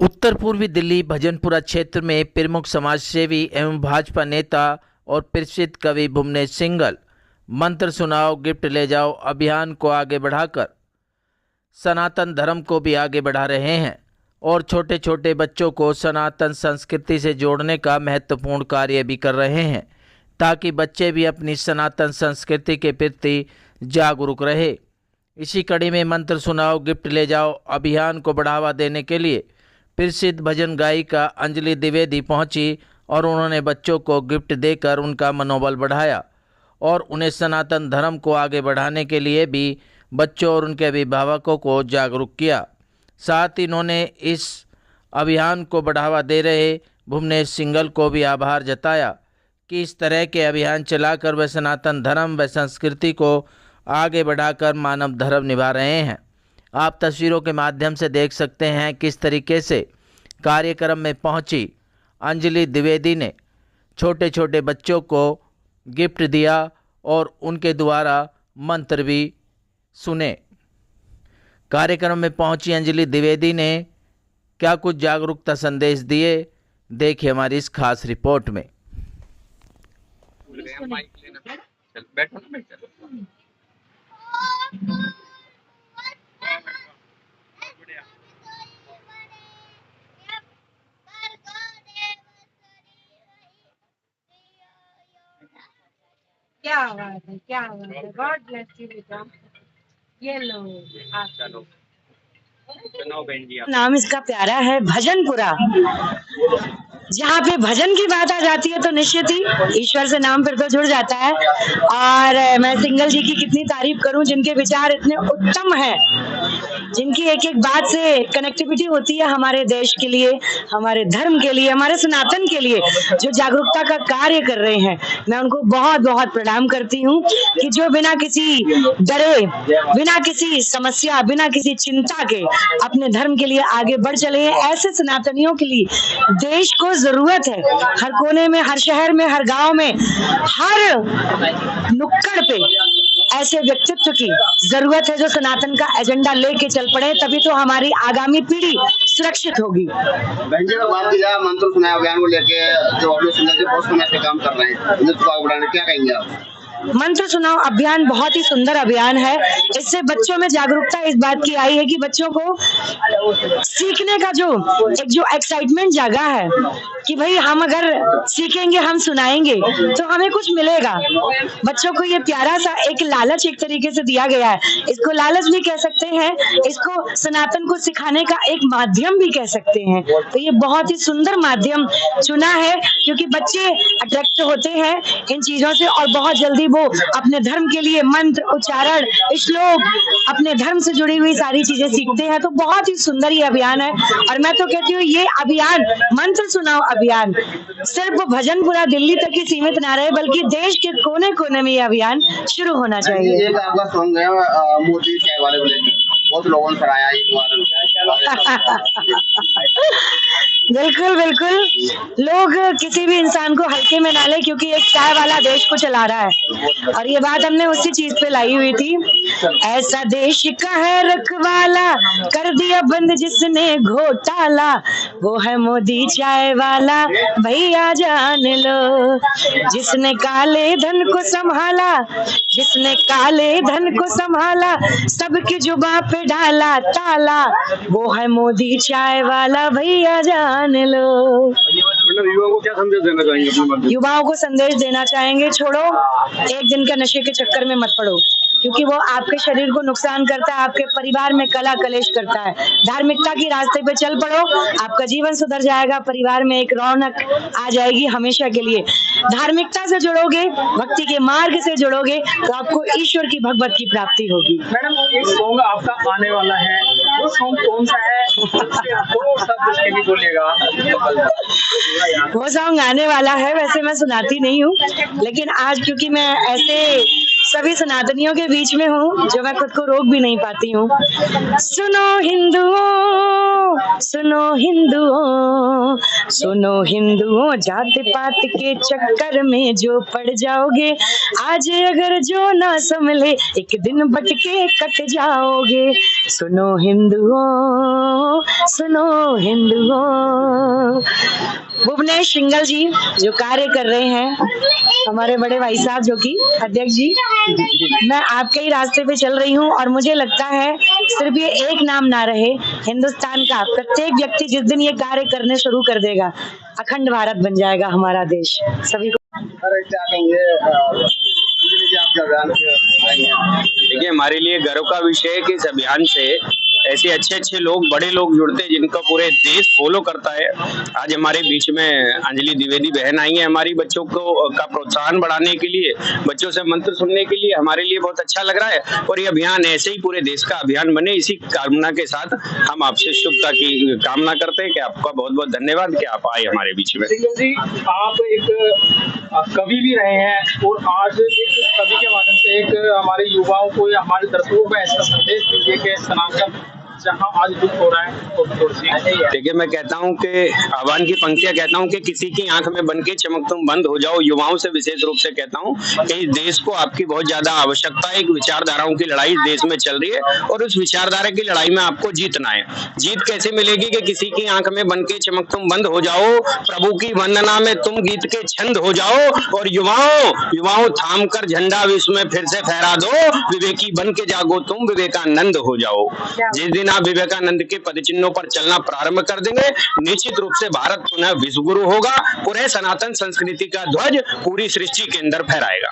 उत्तर पूर्वी दिल्ली भजनपुरा क्षेत्र में प्रमुख समाजसेवी एवं भाजपा नेता और प्रसिद्ध कवि भुवनेश सिंघल मंत्र सुनाओ गिफ्ट ले जाओ अभियान को आगे बढ़ाकर सनातन धर्म को भी आगे बढ़ा रहे हैं और छोटे छोटे बच्चों को सनातन संस्कृति से जोड़ने का महत्वपूर्ण कार्य भी कर रहे हैं ताकि बच्चे भी अपनी सनातन संस्कृति के प्रति जागरूक रहे। इसी कड़ी में मंत्र सुनाओ गिफ्ट ले जाओ अभियान को बढ़ावा देने के लिए प्रसिद्ध भजन गायिका अंजलि द्विवेदी पहुंची और उन्होंने बच्चों को गिफ्ट देकर उनका मनोबल बढ़ाया और उन्हें सनातन धर्म को आगे बढ़ाने के लिए भी बच्चों और उनके अभिभावकों को जागरूक किया। साथ ही इन्होंने इस अभियान को बढ़ावा दे रहे भुवनेश सिंघल को भी आभार जताया कि इस तरह के अभियान चलाकर वे सनातन धर्म व संस्कृति को आगे बढ़ाकर मानव धर्म निभा रहे हैं। आप तस्वीरों के माध्यम से देख सकते हैं किस तरीके से कार्यक्रम में पहुंची अंजलि द्विवेदी ने छोटे छोटे बच्चों को गिफ्ट दिया और उनके द्वारा मंत्र भी सुने। कार्यक्रम में पहुंची अंजलि द्विवेदी ने क्या कुछ जागरूकता संदेश दिए, देखिए हमारी इस खास रिपोर्ट में। क्या बात है, क्या बात है। गॉड ब्लेस यू बेटा। ये लो आप चलो। नाम इसका प्यारा है भजनपुरा। जहाँ पे भजन की बात आ जाती है तो निश्चित ही ईश्वर से नाम फिर तो जुड़ जाता है। और मैं सिंघल जी की कितनी तारीफ करूं, जिनके विचार इतने उत्तम हैं, जिनकी एक एक बात से कनेक्टिविटी होती है हमारे देश के लिए, हमारे धर्म के लिए, हमारे सनातन के लिए, जो जागरूकता का कार्य कर रहे हैं। मैं उनको बहुत बहुत प्रणाम करती हूँ कि जो बिना किसी डरे, बिना किसी समस्या, बिना किसी चिंता के अपने धर्म के लिए आगे बढ़ चले हैं। ऐसे सनातनियों के लिए देश को जरूरत है। हर कोने में, हर शहर में, हर गांव में, हर नुक्कड़ पे ऐसे व्यक्तित्व की जरूरत है जो सनातन का एजेंडा लेके चल पड़े, तभी तो हमारी आगामी पीढ़ी सुरक्षित होगी। बहन जी, बात की जाए मंत्र सुनाओ अभियान को लेके जो अपने सिंघल जी बहुत समय से काम कर रहे हैं, नृत्य को बढ़ाने, क्या कहेंगे आप? मंत्र सुनाओ अभियान बहुत ही सुंदर अभियान है। इससे बच्चों में जागरूकता इस बात की आई है कि बच्चों को सीखने का जो एक्साइटमेंट जागा है कि भाई हम अगर सीखेंगे, हम सुनाएंगे तो हमें कुछ मिलेगा। बच्चों को ये प्यारा सा एक लालच एक तरीके से दिया गया है। इसको लालच भी कह सकते हैं, इसको सनातन को सिखाने का एक माध्यम भी कह सकते हैं। तो ये बहुत ही सुंदर माध्यम चुना है क्योंकि बच्चे अट्रैक्ट होते हैं इन चीजों से और बहुत जल्दी वो अपने धर्म के लिए मंत्र, उच्चारण, श्लोक, अपने धर्म से जुड़ी हुई सारी चीजें सीखते हैं। तो बहुत ही सुंदर ये अभियान है और मैं तो कहती हूँ ये अभियान, मंत्र सुनाओ अभियान, सिर्फ भजनपुरा दिल्ली तक ही सीमित ना रहे बल्कि देश के कोने कोने में ये अभियान शुरू होना चाहिए। आपका सॉन्ग है मोदी चाय वाले को लेके, बहुत लोगों ने सराहा बिल्कुल बिल्कुल, लोग किसी भी इंसान को हल्के में ना ले क्योंकि एक चाय वाला देश को चला रहा है और ये बात हमने उसी चीज पे लाई हुई थी। ऐसा देश का है रखवाला, कर दिया बंद जिसने घोटाला, वो है मोदी चाय वाला, भैया जान लो। जिसने काले धन को संभाला, जिसने काले धन को संभाला, सबकी जुबान पे डाला ताला, वो है मोदी चाय वाला, भैया जान लो। युवाओं को क्या संदेश देना चाहेंगे? युवाओं को संदेश देना चाहेंगे, छोड़ो एक दिन का नशे के चक्कर में मत पड़ो क्योंकि वो आपके शरीर को नुकसान करता है, आपके परिवार में कला कलेश करता है। धार्मिकता की रास्ते पे चल पड़ो, आपका जीवन सुधर जाएगा, परिवार में एक रौनक आ जाएगी हमेशा के लिए। धार्मिकता से जुड़ोगे, भक्ति के मार्ग से जुड़ोगे तो आपको ईश्वर की भगवत की प्राप्ति होगी। मैडम, एक सॉन्ग आपका आने वाला है, वो सॉन्ग कौन सा है? वो सॉन्ग आने वाला है, वैसे मैं सुनाती नहीं हूँ लेकिन आज क्योंकि मैं ऐसे सभी सनातनियों के बीच में हूँ जो मैं खुद को रोक भी नहीं पाती हूँ। सुनो हिंदुओं, सुनो हिंदुओं, सुनो हिंदुओं, जात पात के चक्कर में जो पड़ जाओगे, आज अगर जो ना संभले एक दिन बट के कट जाओगे। सुनो हिंदुओं, सुनो हिंदुओं। भुवनेश सिंगल जी जो कार्य कर रहे हैं, हमारे बड़े भाई साहब जो कि अध्यक्ष जी, मैं आपके ही रास्ते पे चल रही हूँ और मुझे लगता है सिर्फ ये एक नाम ना रहे, हिंदुस्तान का प्रत्येक व्यक्ति जिस दिन ये कार्य करने शुरू कर देगा, अखंड भारत बन जाएगा हमारा देश। सभी को अरे क्या कहेंगे अंजलि जी, आपके अभियान के आई हैं? देखिए, हमारे लिए गर्व का विषय है कि इस अभियान से ऐसे अच्छे अच्छे लोग, बड़े लोग जुड़ते हैं जिनका पूरे देश फॉलो करता है। आज हमारे बीच में अंजलि द्विवेदी बहन आई है, हमारी बच्चों को का प्रोत्साहन बढ़ाने के लिए, बच्चों से मंत्र सुनने के लिए। हमारे लिए बहुत अच्छा लग रहा है और ये अभियान ऐसे ही पूरे देश का अभियान बने, इसी कामना के साथ हम आपसे शुभता की कामना करते हैं कि आपका बहुत बहुत धन्यवाद कि आप आए हमारे बीच में। सिंगल जी, आप एक कवि भी रहे हैं और आज एक कवि के माध्यम से एक हमारे युवाओं को या हमारे दर्शकों को ऐसा संदेश दीजिए कि सनातन जहाँ आज दुख हो रहा है तो देखिए, मैं कहता हूँ कि आह्वान की पंक्तियां कहता हूँ कि किसी की आंख में बन के चमक तुम बंद हो जाओ। युवाओं से विशेष रूप से कहता हूँ कि इस देश को आपकी बहुत ज्यादा आवश्यकता है। एक विचारधाराओं की लड़ाई इस देश में चल रही है और उस विचारधारा की लड़ाई में आपको जीतना है। जीत कैसे मिलेगी कि किसी की आंख में बन के चमक तुम बंद हो जाओ, प्रभु की वंदना में तुम गीत के छंद हो जाओ और युवाओं थाम कर झंडा विश्व में फिर से फहरा दो। विवेकी बन के जागो तुम, विवेकानंद हो जाओ। जिस दिन आप विवेकानंद के पदचिन्हों पर चलना प्रारंभ कर देंगे, निश्चित रूप से भारत पुनः विश्वगुरु होगा, पूरे सनातन संस्कृति का ध्वज पूरी सृष्टि के अंदर फहराएगा।